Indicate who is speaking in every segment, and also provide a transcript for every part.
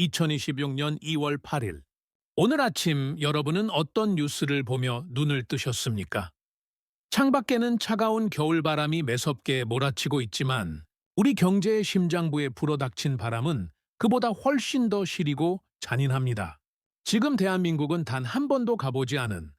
Speaker 1: 2026년 2월 8일. 오늘 아침 여러분은 어떤 뉴스를 보며 눈을 뜨셨습니까? 창밖에는 차가운 겨울바람이 매섭게 몰아치고 있지만 우리 경제의 심장부에 불어닥친 바람은 그보다 훨씬 더 시리고 잔인합니다. 지금 대한민국은 단 한 번도 가보지 않은,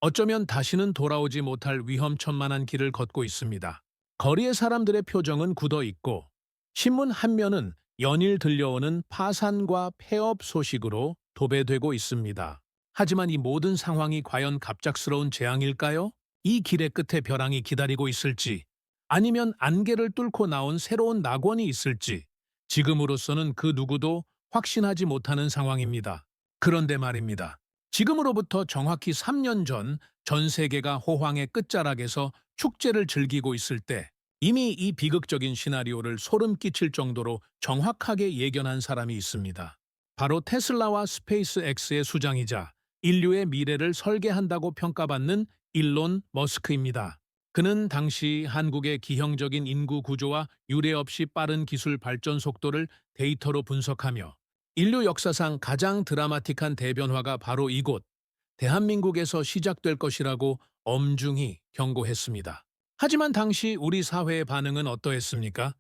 Speaker 1: 어쩌면 다시는 돌아오지 못할 위험천만한 길을 걷고 있습니다. 거리의 사람들의 표정은 굳어 있고 신문 한 면은 연일 들려오는 파산과 폐업 소식으로 도배되고 있습니다. 하지만 이 모든 상황이 과연 갑작스러운 재앙일까요? 이 길의 끝에 벼랑이 기다리고 있을지, 아니면 안개를 뚫고 나온 새로운 낙원이 있을지, 지금으로서는 그 누구도 확신하지 못하는 상황입니다. 그런데 말입니다. 지금으로부터 정확히 3년 전 세계가 호황의 끝자락에서 축제를 즐기고 있을 때 이미 이 비극적인 시나리오를 소름 끼칠 정도로 정확하게 예견한 사람이 있습니다. 바로 테슬라와 스페이스X의 수장이자 인류의 미래를 설계한다고 평가받는 일론 머스크입니다. 그는 당시 한국의 기형적인 인구 구조와 유례없이 빠른 기술 발전 속도를 데이터로 분석하며 인류 역사상 가장 드라마틱한 대변화가 바로 이곳 대한민국에서 시작될 것이라고 엄중히 경고했습니다. 하지만 당시 우리 사회의 반응은 어떠했습니까?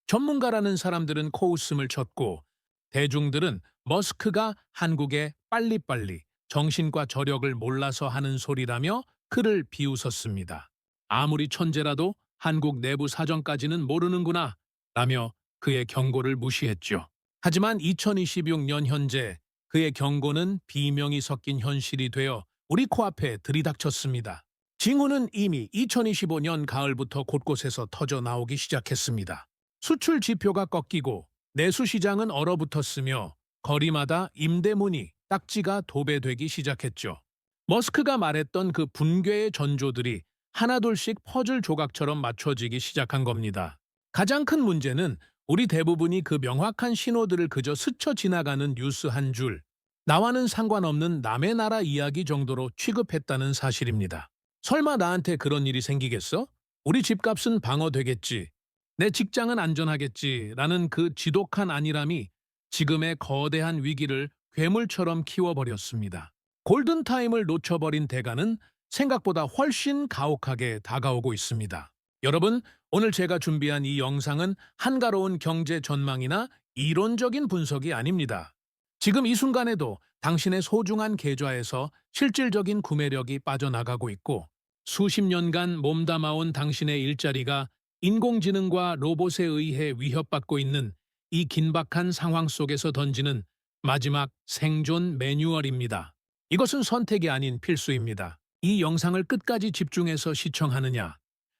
Speaker 1: 전문가라는 사람들은 코웃음을 쳤고 대중들은 머스크가 한국에 빨리빨리 정신과 저력을 몰라서 하는 소리라며 그를 비웃었습니다. 아무리 천재라도 한국 내부 사정까지는 모르는구나 라며 그의 경고를 무시했죠. 하지만 2026년 현재 그의 경고는 비명이 섞인 현실이 되어 우리 코앞에 들이닥쳤습니다. 징후는 이미 2025년 가을부터 곳곳에서 터져 나오기 시작했습니다. 수출 지표가 꺾이고 내수 시장은 얼어붙었으며 거리마다 임대문이 딱지가 도배되기 시작했죠. 머스크가 말했던 그 붕괴의 전조들이 하나둘씩 퍼즐 조각처럼 맞춰지기 시작한 겁니다. 가장 큰 문제는 우리 대부분이 그 명확한 신호들을 그저 스쳐 지나가는 뉴스 한 줄, 나와는 상관없는 남의 나라 이야기 정도로 취급했다는 사실입니다. 설마 나한테 그런 일이 생기겠어? 우리 집값은 방어되겠지. 내 직장은 안전하겠지. 라는 그 지독한 안일함이 지금의 거대한 위기를 괴물처럼 키워버렸습니다. 골든타임을 놓쳐버린 대가는 생각보다 훨씬 가혹하게 다가오고 있습니다. 여러분, 오늘 제가 준비한 이 영상은 한가로운 경제 전망이나 이론적인 분석이 아닙니다. 지금 이 순간에도 당신의 소중한 계좌에서 실질적인 구매력이 빠져나가고 있고 수십 년간 몸담아온 당신의 일자리가 인공지능과 로봇에 의해 위협받고 있는 이 긴박한 상황 속에서 던지는 마지막 생존 매뉴얼입니다. 이것은 선택이 아닌 필수입니다. 이 영상을 끝까지 집중해서 시청하느냐,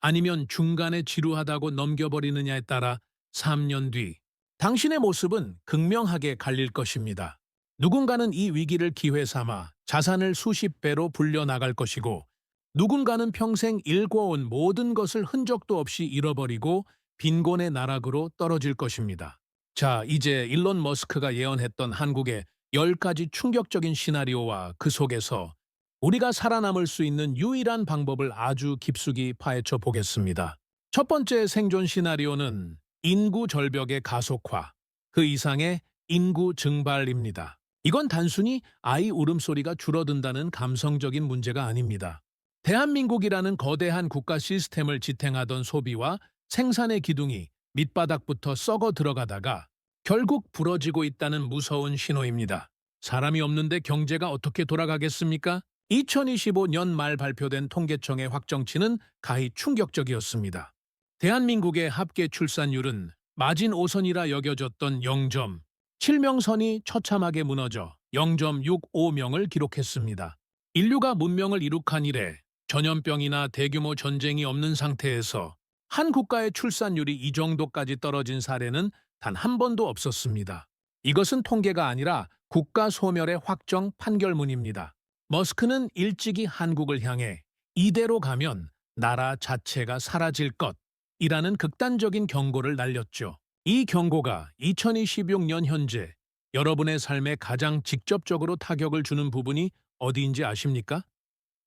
Speaker 1: 아니면 중간에 지루하다고 넘겨버리느냐에 따라 3년 뒤 당신의 모습은 극명하게 갈릴 것입니다. 누군가는 이 위기를 기회 삼아 자산을 수십 배로 불려나갈 것이고 누군가는 평생 일궈온 모든 것을 흔적도 없이 잃어버리고 빈곤의 나락으로 떨어질 것입니다. 자, 이제 일론 머스크가 예언했던 한국의 10가지 충격적인 시나리오와 그 속에서 우리가 살아남을 수 있는 유일한 방법을 아주 깊숙이 파헤쳐 보겠습니다. 첫 번째 생존 시나리오는 인구 절벽의 가속화, 그 이상의 인구 증발입니다. 이건 단순히 아이 울음소리가 줄어든다는 감성적인 문제가 아닙니다. 대한민국이라는 거대한 국가 시스템을 지탱하던 소비와 생산의 기둥이 밑바닥부터 썩어 들어가다가 결국 부러지고 있다는 무서운 신호입니다. 사람이 없는데 경제가 어떻게 돌아가겠습니까? 2025년 말 발표된 통계청의 확정치는 가히 충격적이었습니다. 대한민국의 합계 출산율은 마지노선이라 여겨졌던 0.7명선이 처참하게 무너져 0.65명을 기록했습니다. 인류가 문명을 이룩한 이래 전염병이나 대규모 전쟁이 없는 상태에서 한 국가의 출산율이 이 정도까지 떨어진 사례는 단 한 번도 없었습니다. 이것은 통계가 아니라 국가 소멸의 확정 판결문입니다. 머스크는 일찍이 한국을 향해 이대로 가면 나라 자체가 사라질 것이라는 극단적인 경고를 날렸죠. 이 경고가 2026년 현재 여러분의 삶에 가장 직접적으로 타격을 주는 부분이 어디인지 아십니까?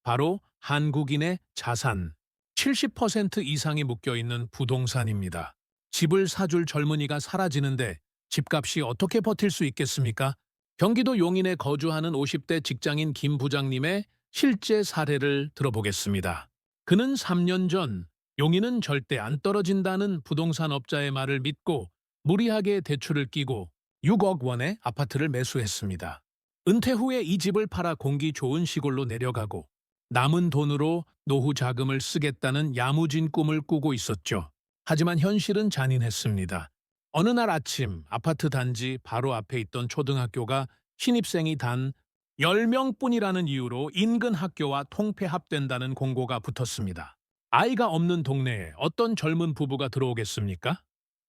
Speaker 1: 바로 한국인의 자산 70% 이상이 묶여있는 부동산입니다. 집을 사줄 젊은이가 사라지는데 집값이 어떻게 버틸 수 있겠습니까? 경기도 용인에 거주하는 50대 직장인 김 부장님의 실제 사례를 들어보겠습니다. 그는 3년 전 용인은 절대 안 떨어진다는 부동산 업자의 말을 믿고 무리하게 대출을 끼고 6억 원의 아파트를 매수했습니다. 은퇴 후에 이 집을 팔아 공기 좋은 시골로 내려가고 남은 돈으로 노후 자금을 쓰겠다는 야무진 꿈을 꾸고 있었죠. 하지만 현실은 잔인했습니다. 어느 날 아침 아파트 단지 바로 앞에 있던 초등학교가 신입생이 단 10명뿐이라는 이유로 인근 학교와 통폐합된다는 공고가 붙었습니다. 아이가 없는 동네에 어떤 젊은 부부가 들어오겠습니까?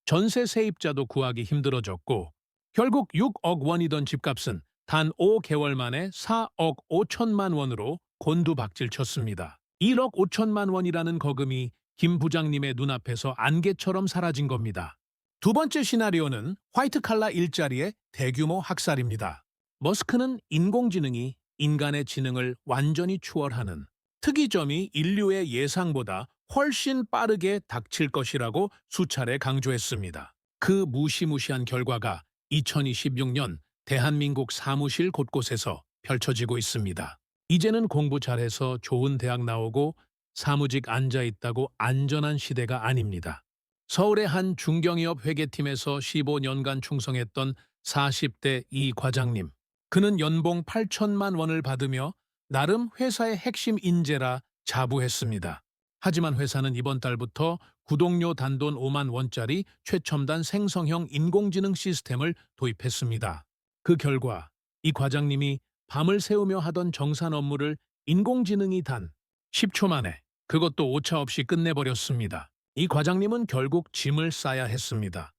Speaker 1: 전세 세입자도 구하기 힘들어졌고 결국 6억 원이던 집값은 단 5개월 만에 4억 5천만 원으로 곤두박질 쳤습니다. 1억 5천만 원이라는 거금이 김 부장님의 눈앞에서 안개처럼 사라진 겁니다. 두 번째 시나리오는 화이트 칼라 일자리의 대규모 학살입니다. 머스크는 인공지능이 인간의 지능을 완전히 추월하는 특이점이 인류의 예상보다 훨씬 빠르게 닥칠 것이라고 수차례 강조했습니다. 그 무시무시한 결과가 2026년 대한민국 사무실 곳곳에서 펼쳐지고 있습니다. 이제는 공부 잘해서 좋은 대학 나오고 사무직 앉아있다고 안전한 시대가 아닙니다. 서울의 한 중견기업 회계팀에서 15년간 충성했던 40대 이 과장님. 그는 연봉 8천만 원을 받으며 나름 회사의 핵심 인재라 자부했습니다. 하지만 회사는 이번 달부터 구독료 단돈 5만 원짜리 최첨단 생성형 인공지능 시스템을 도입했습니다. 그 결과 이 과장님이 밤을 새우며 하던 정산 업무를 인공지능이 단 10초 만에 그것도 오차 없이 끝내버렸습니다. 이 과장님은 결국 짐을 싸야 했습니다.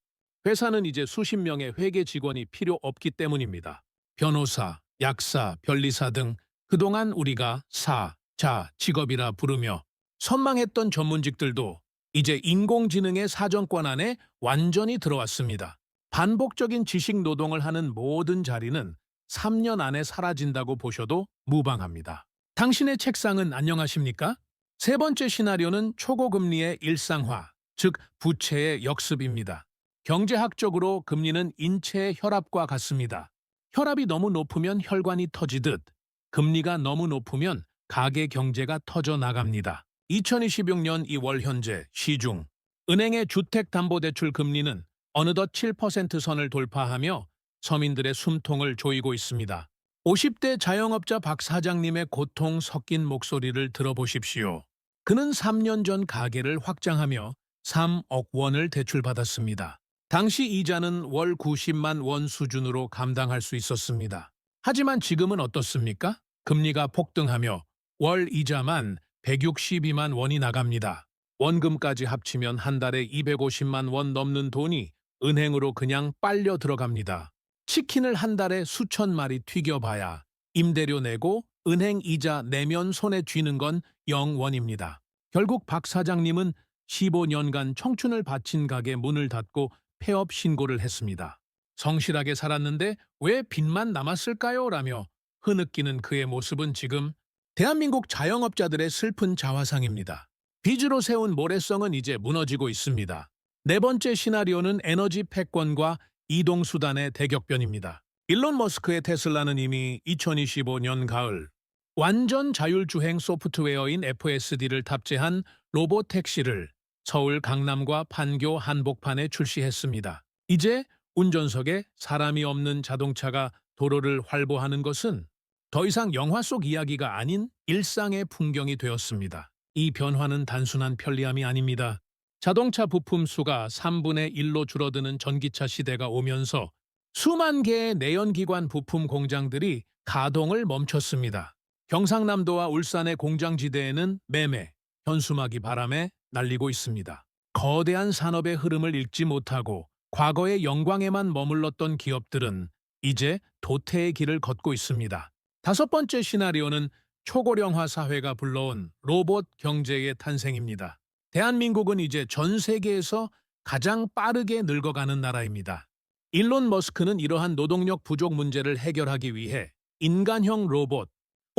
Speaker 1: 회사는 이제 수십 명의 회계 직원이 필요 없기 때문입니다. 변호사, 약사, 변리사 등 그동안 우리가 자 직업이라 부르며 선망했던 전문직들도 이제 인공지능의 사정권 안에 완전히 들어왔습니다. 반복적인 지식 노동을 하는 모든 자리는 3년 안에 사라진다고 보셔도 무방합니다. 당신의 책상은 안녕하십니까? 세 번째 시나리오는 초고금리의 일상화, 즉 부채의 역습입니다. 경제학적으로 금리는 인체의 혈압과 같습니다. 혈압이 너무 높으면 혈관이 터지듯 금리가 너무 높으면 가계 경제가 터져 나갑니다. 2026년 2월 현재 시중 은행의 주택담보대출 금리는 어느덧 7% 선을 돌파하며 서민들의 숨통을 조이고 있습니다. 50대 자영업자 박 사장님의 고통 섞인 목소리를 들어보십시오. 그는 3년 전 가게를 확장하며 3억 원을 대출받았습니다. 당시 이자는 월 90만 원 수준으로 감당할 수 있었습니다. 하지만 지금은 어떻습니까? 금리가 폭등하며 월 이자만 162만 원이 나갑니다. 원금까지 합치면 한 달에 250만 원 넘는 돈이 은행으로 그냥 빨려 들어갑니다. 치킨을 한 달에 수천 마리 튀겨봐야 임대료 내고 은행 이자 내면 손에 쥐는 건 0원입니다. 결국 박 사장님은 15년간 청춘을 바친 가게 문을 닫고 폐업 신고를 했습니다. 성실하게 살았는데 왜 빚만 남았을까요? 라며 흐느끼는 그의 모습은 지금 대한민국 자영업자들의 슬픈 자화상입니다. 빚으로 세운 모래성은 이제 무너지고 있습니다. 네 번째 시나리오는 에너지 패권과 이동수단의 대격변입니다. 일론 머스크의 테슬라는 이미 2025년 가을 완전 자율주행 소프트웨어인 FSD를 탑재한 로봇 택시를 서울 강남과 판교 한복판에 출시했습니다. 이제 운전석에 사람이 없는 자동차가 도로를 활보하는 것은 더 이상 영화 속 이야기가 아닌 일상의 풍경이 되었습니다. 이 변화는 단순한 편리함이 아닙니다. 자동차 부품 수가 3분의 1로 줄어드는 전기차 시대가 오면서 수만 개의 내연기관 부품 공장들이 가동을 멈췄습니다. 경상남도와 울산의 공장지대에는 매매, 현수막이 바람에 날리고 있습니다. 거대한 산업의 흐름을 읽지 못하고 과거의 영광에만 머물렀던 기업들은 이제 도태의 길을 걷고 있습니다. 다섯 번째 시나리오는 초고령화 사회가 불러온 로봇 경제의 탄생입니다. 대한민국은 이제 전 세계에서 가장 빠르게 늙어가는 나라입니다. 일론 머스크는 이러한 노동력 부족 문제를 해결하기 위해 인간형 로봇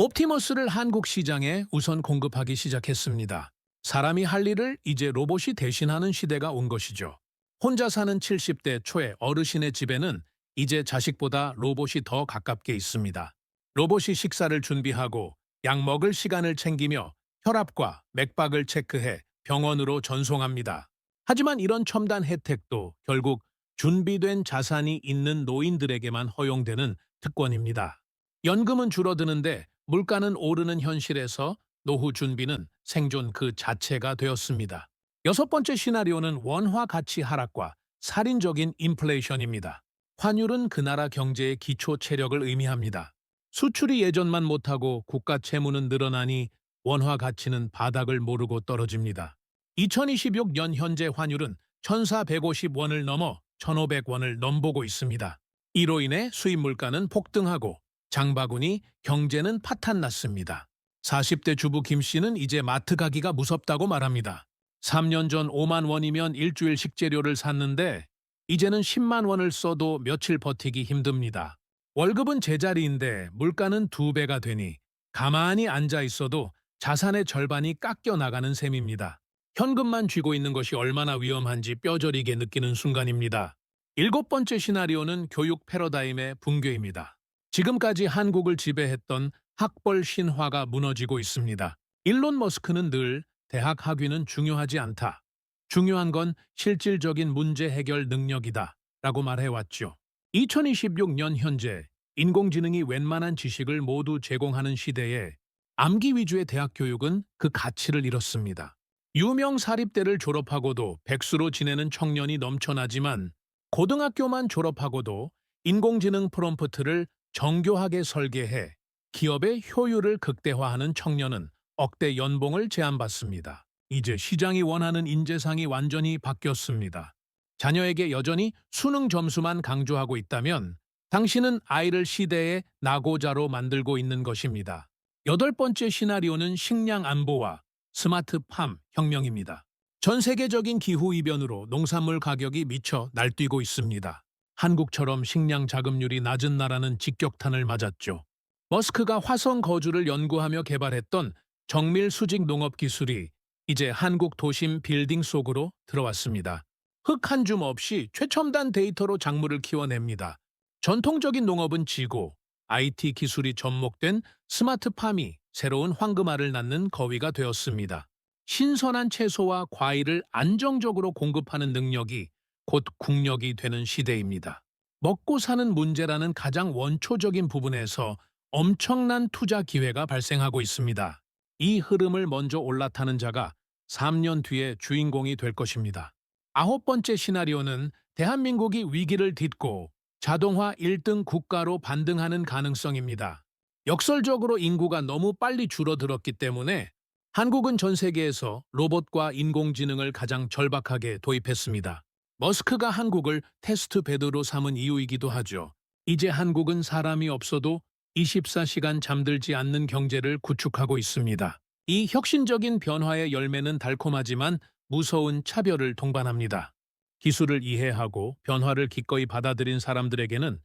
Speaker 1: 옵티머스를 한국 시장에 우선 공급하기 시작했습니다. 사람이 할 일을 이제 로봇이 대신하는 시대가 온 것이죠. 혼자 사는 70대 초의 어르신의 집에는 이제 자식보다 로봇이 더 가깝게 있습니다. 로봇이 식사를 준비하고 약 먹을 시간을 챙기며 혈압과 맥박을 체크해 병원으로 전송합니다. 하지만 이런 첨단 혜택도 결국 준비된 자산이 있는 노인들에게만 허용되는 특권입니다. 연금은 줄어드는데 물가는 오르는 현실에서 노후 준비는 생존 그 자체가 되었습니다. 여섯 번째 시나리오는 원화 가치 하락과 살인적인 인플레이션입니다. 환율은 그 나라 경제의 기초 체력을 의미합니다. 수출이 예전만 못하고 국가 채무는 늘어나니 원화 가치는 바닥을 모르고 떨어집니다. 2026년 현재 환율은 1,450원을 넘어 1,500원을 넘보고 있습니다. 이로 인해 수입 물가는 폭등하고 장바구니 경제는 파탄났습니다. 40대 주부 김 씨는 이제 마트 가기가 무섭다고 말합니다. 3년 전 5만 원이면 일주일 식재료를 샀는데 이제는 10만 원을 써도 며칠 버티기 힘듭니다. 월급은 제자리인데 물가는 2배가 되니 가만히 앉아 있어도 자산의 절반이 깎여 나가는 셈입니다. 현금만 쥐고 있는 것이 얼마나 위험한지 뼈저리게 느끼는 순간입니다. 일곱 번째 시나리오는 교육 패러다임의 붕괴입니다. 지금까지 한국을 지배했던 학벌 신화가 무너지고 있습니다. 일론 머스크는 늘 대학 학위는 중요하지 않다. 중요한 건 실질적인 문제 해결 능력이다. 라고 말해왔죠. 2026년 현재 인공지능이 웬만한 지식을 모두 제공하는 시대에 암기 위주의 대학 교육은 그 가치를 잃었습니다. 유명 사립대를 졸업하고도 백수로 지내는 청년이 넘쳐나지만 고등학교만 졸업하고도 인공지능 프롬프트를 정교하게 설계해 기업의 효율을 극대화하는 청년은 억대 연봉을 제안받습니다. 이제 시장이 원하는 인재상이 완전히 바뀌었습니다. 자녀에게 여전히 수능 점수만 강조하고 있다면 당신은 아이를 시대의 낙오자로 만들고 있는 것입니다. 여덟 번째 시나리오는 식량 안보와 스마트팜 혁명입니다. 전 세계적인 기후이변으로 농산물 가격이 미쳐 날뛰고 있습니다. 한국처럼 식량 자급률이 낮은 나라는 직격탄을 맞았죠. 머스크가 화성 거주를 연구하며 개발했던 정밀 수직 농업 기술이 이제 한국 도심 빌딩 속으로 들어왔습니다. 흙 한 줌 없이 최첨단 데이터로 작물을 키워냅니다. 전통적인 농업은 지고 IT 기술이 접목된 스마트팜이 새로운 황금알을 낳는 거위가 되었습니다. 신선한 채소와 과일을 안정적으로 공급하는 능력이 곧 국력이 되는 시대입니다. 먹고 사는 문제라는 가장 원초적인 부분에서 엄청난 투자 기회가 발생하고 있습니다. 이 흐름을 먼저 올라타는 자가 3년 뒤에 주인공이 될 것입니다. 아홉 번째 시나리오는 대한민국이 위기를 딛고 자동화 1등 국가로 반등하는 가능성입니다. 역설적으로 인구가 너무 빨리 줄어들었기 때문에 한국은 전 세계에서 로봇과 인공지능을 가장 절박하게 도입했습니다. 머스크가 한국을 테스트 베드로 삼은 이유이기도 하죠. 이제 한국은 사람이 없어도 24시간 잠들지 않는 경제를 구축하고 있습니다. 이 혁신적인 변화의 열매는 달콤하지만 무서운 차별을 동반합니다. 기술을 이해하고 변화를 기꺼이 받아들인 사람들에게는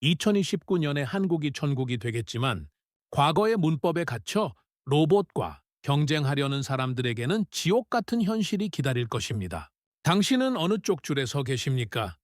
Speaker 1: 2029년에 한국이 천국이 되겠지만 과거의 문법에 갇혀 로봇과 경쟁하려는 사람들에게는 지옥 같은 현실이 기다릴 것입니다. 당신은 어느 쪽 줄에 서 계십니까?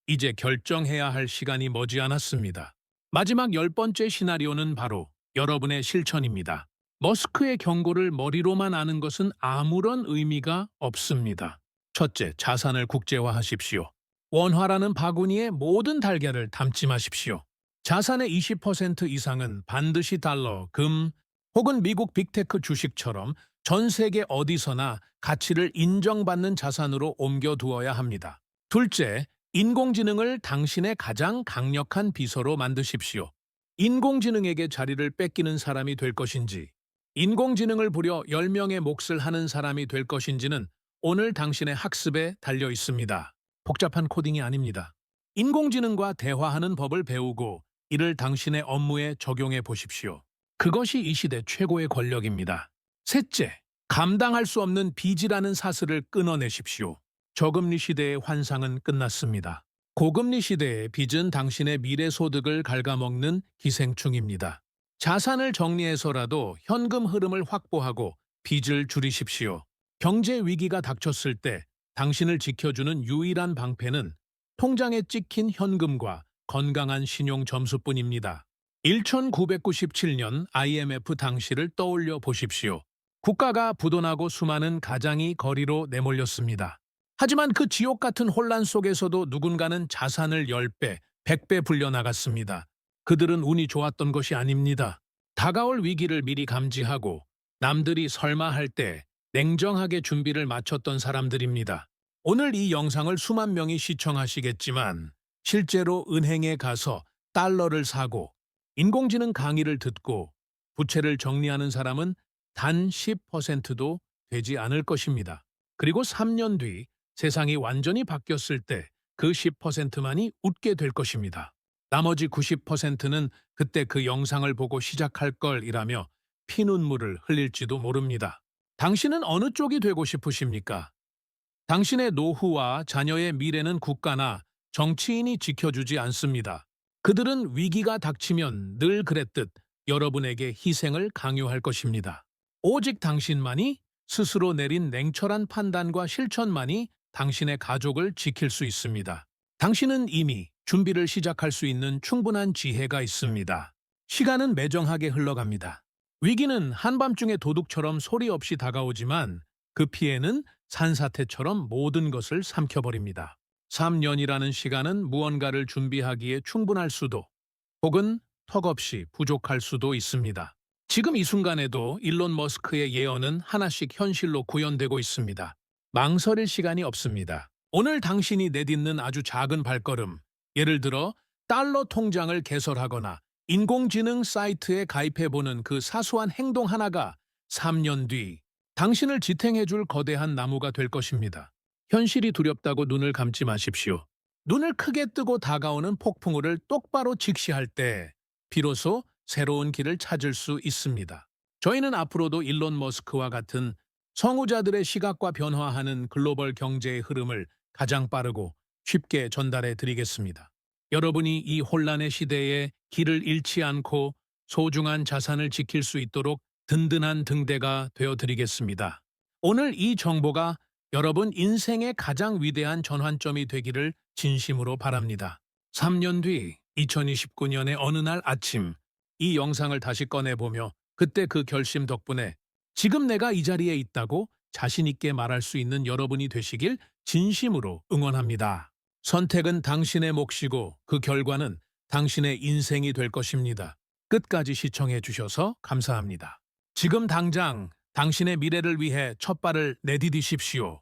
Speaker 1: 이제 결정해야 할 시간이 머지않았습니다. 마지막 열 번째 시나리오는 바로 여러분의 실천입니다. 머스크의 경고를 머리로만 아는 것은 아무런 의미가 없습니다. 첫째, 자산을 국제화하십시오. 원화라는 바구니에 모든 달걀을 담지 마십시오. 자산의 20% 이상은 반드시 달러, 금 혹은 미국 빅테크 주식처럼 전 세계 어디서나 가치를 인정받는 자산으로 옮겨두어야 합니다. 둘째, 인공지능을 당신의 가장 강력한 비서로 만드십시오. 인공지능에게 자리를 뺏기는 사람이 될 것인지, 인공지능을 부려 10명의 몫을 하는 사람이 될 것인지는 오늘 당신의 학습에 달려 있습니다. 복잡한 코딩이 아닙니다. 인공지능과 대화하는 법을 배우고 이를 당신의 업무에 적용해 보십시오. 그것이 이 시대 최고의 권력입니다. 셋째, 감당할 수 없는 빚이라는 사슬을 끊어내십시오. 저금리 시대의 환상은 끝났습니다. 고금리 시대의 빚은 당신의 미래 소득을 갉아먹는 기생충입니다. 자산을 정리해서라도 현금 흐름을 확보하고 빚을 줄이십시오. 경제 위기가 닥쳤을 때 당신을 지켜주는 유일한 방패는 통장에 찍힌 현금과 건강한 신용 점수뿐입니다. 1997년 IMF 당시를 떠올려 보십시오. 국가가 부도나고 수많은 가장이 거리로 내몰렸습니다. 하지만 그 지옥 같은 혼란 속에서도 누군가는 자산을 10배, 100배 불려나갔습니다. 그들은 운이 좋았던 것이 아닙니다. 다가올 위기를 미리 감지하고 남들이 설마 할 때 냉정하게 준비를 마쳤던 사람들입니다. 오늘 이 영상을 수만 명이 시청하시겠지만 실제로 은행에 가서 달러를 사고 인공지능 강의를 듣고 부채를 정리하는 사람은 단 10%도 되지 않을 것입니다. 그리고 3년 뒤 세상이 완전히 바뀌었을 때 그 10%만이 웃게 될 것입니다. 나머지 90%는 그때 그 영상을 보고 시작할 걸이라며 피눈물을 흘릴지도 모릅니다. 당신은 어느 쪽이 되고 싶으십니까? 당신의 노후와 자녀의 미래는 국가나 정치인이 지켜주지 않습니다. 그들은 위기가 닥치면 늘 그랬듯 여러분에게 희생을 강요할 것입니다. 오직 당신만이 스스로 내린 냉철한 판단과 실천만이 당신의 가족을 지킬 수 있습니다. 당신은 이미 준비를 시작할 수 있는 충분한 지혜가 있습니다. 시간은 매정하게 흘러갑니다. 위기는 한밤중의 도둑처럼 소리 없이 다가오지만 그 피해는 산사태처럼 모든 것을 삼켜버립니다. 3년이라는 시간은 무언가를 준비하기에 충분할 수도 혹은 턱없이 부족할 수도 있습니다. 지금 이 순간에도 일론 머스크의 예언은 하나씩 현실로 구현되고 있습니다. 망설일 시간이 없습니다. 오늘 당신이 내딛는 아주 작은 발걸음, 예를 들어 달러 통장을 개설하거나 인공지능 사이트에 가입해보는 그 사소한 행동 하나가 3년 뒤 당신을 지탱해줄 거대한 나무가 될 것입니다. 현실이 두렵다고 눈을 감지 마십시오. 눈을 크게 뜨고 다가오는 폭풍우를 똑바로 직시할 때 비로소 새로운 길을 찾을 수 있습니다. 저희는 앞으로도 일론 머스크와 같은 성우자들의 시각과 변화하는 글로벌 경제의 흐름을 가장 빠르고 쉽게 전달해 드리겠습니다. 여러분이 이 혼란의 시대에 길을 잃지 않고 소중한 자산을 지킬 수 있도록 든든한 등대가 되어 드리겠습니다. 오늘 이 정보가 여러분 인생의 가장 위대한 전환점이 되기를 진심으로 바랍니다. 3년 뒤 2029년의 어느 날 아침 이 영상을 다시 꺼내보며 그때 그 결심 덕분에 지금 내가 이 자리에 있다고 자신 있게 말할 수 있는 여러분이 되시길 진심으로 응원합니다. 선택은 당신의 몫이고 그 결과는 당신의 인생이 될 것입니다. 끝까지 시청해 주셔서 감사합니다. 지금 당장 당신의 미래를 위해 첫 발을 내디디십시오.